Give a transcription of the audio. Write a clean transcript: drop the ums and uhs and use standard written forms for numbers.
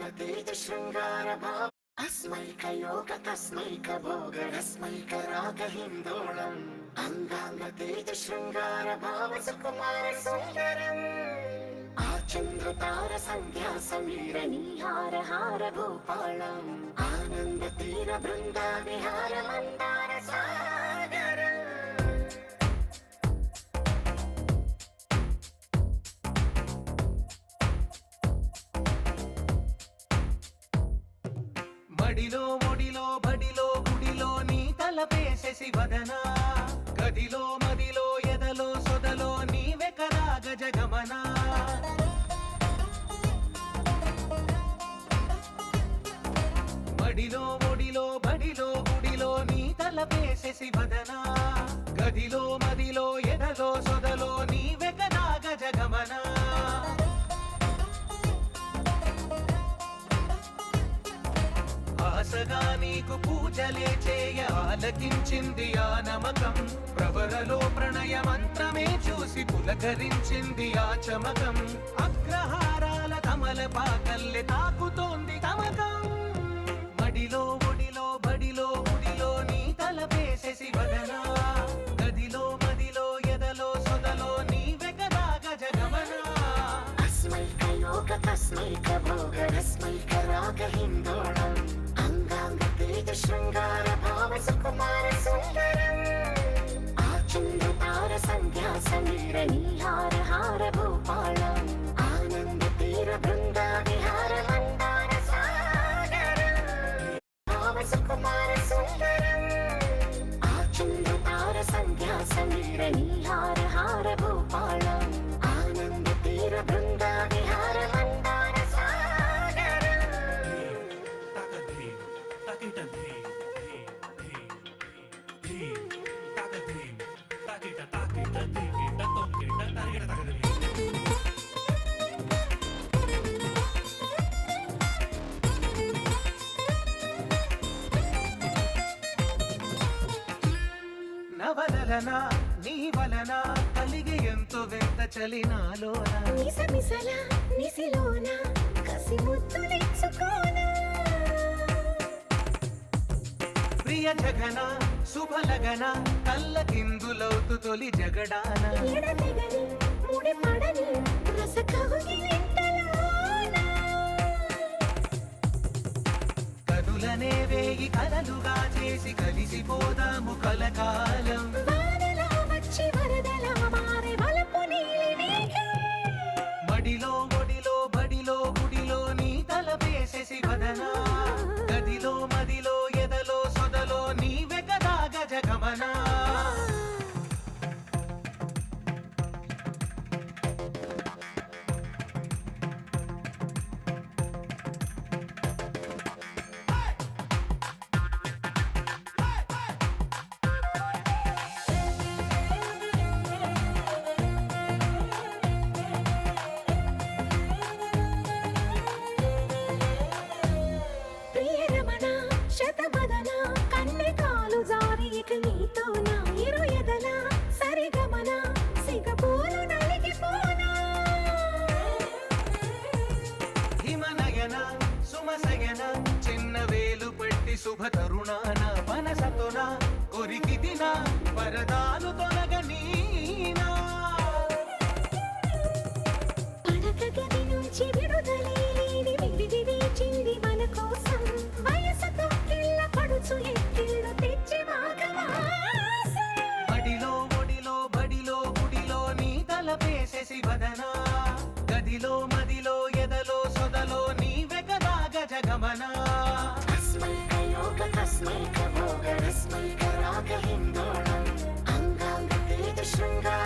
అంగాంగతేజ శృంగార భావ అస్మైకయోగ తస్మైక భోగ రస్మైక రాగ హిందోళం అంగాంగతేజ శృంగార భావ సుకుమార సుందరం ఆచంద్రతార సంధ్యా సమీర నీహార హార భూపాళం ఆనంద తీర బృంద విహార మందార సాగరం మడిలో ఒడిలో బడిలో గుడిలో నీ తలపేసేసి వదనా గదిలో మదిలో ఎదలో సొదలో నీవే కదా గజగమనా మడిలో ఒడిలో బడిలో గుడిలో నీ తలపేసేసి వదనా గదిలో మదిలో ఎదలో సొదలో నీవే కదా గజగమనా ఆశగా నీకు పూజలే చేయ ఆలకించింది ఆ నమకం ప్రవరలో ప్రణయ మంత్రమే చూసి పులకరించింది ఆ చమకం అగ్రహారాల కమల పాకల్లె తాకుతోంది తమకం మడిలో ఒడిలో బడిలో గుడిలో నీ తలపేసేసి వదనా గదిలో మదిలో ఎదలో సొదలో నీవే కదా గజగమనా అస్మైక యోగ తస్మైక భోగ రస్మైక రాగ హిందోళం అంగాంగతేజ శృంగార భావ సుకుమార సుందరం ఆచంద్రతార సంధ్యా సమీర నీహార హార భూపాళం ఆనంద తీర బృంద విహార మందార సాగరం భావ సుకుమార సుందరం ఆచంద్రతార సంధ్యా సమీర నీహార హార భూపాళం ఆనంద తీర బృంద విహార మందార సాగరం నవలన నీ వలన కలిగి ఎంతో వెంత చలినాలోన నిసమిసల నిసిలోన కసి ముద్దులిచ్చుకోన ప్రియ జగన శుభలగన కళ్ళకిందులవుతు తొలి జగడాన ఎడతెగని ముడి పడని రస కవుగిలింతలోన కనులనే వేగి కలలుగా చేసి కలిసిపోదాము కలకాలం వానలా వచ్చి వరదలా మారే వలపు నీలి మేఘం మడిలో ఒడిలో బడిలో గుడిలో నీ తలపేసేసి వదనా గదిలో మదిలో ఎదలో సొదలో నీవే కదా గజగమనా ప్రియరమణ శతబదన కన్నెకాలు జారి ఇక నీతో నా ఇరు ఎదల సరిగమన సిగపోలు నలిగిపోనా హిమనయన సుమసయన చిన్న వేలు పట్టి శుభ తరుణాన మనసతోన కొరికి దిన వరదాలు తొలగనీనా పడక గది నుంచి విడుదలే లేని విడిది వేచింది మన కోసం వయసుతో కిళ్ళ పడుచు ఎక్కిళ్ళు తెచ్చి వాగవాసం మడిలో ఒడిలో బడిలో గుడిలో నీ తలపేసేసి వదనా గదిలో మదిలో ఎదలో సొదలో నీవే కదా గజగమనా అస్మైక యోగ తస్మైక భోగ రస్మైక రాగ హిందోళం అంగాంగతేజ శృంగార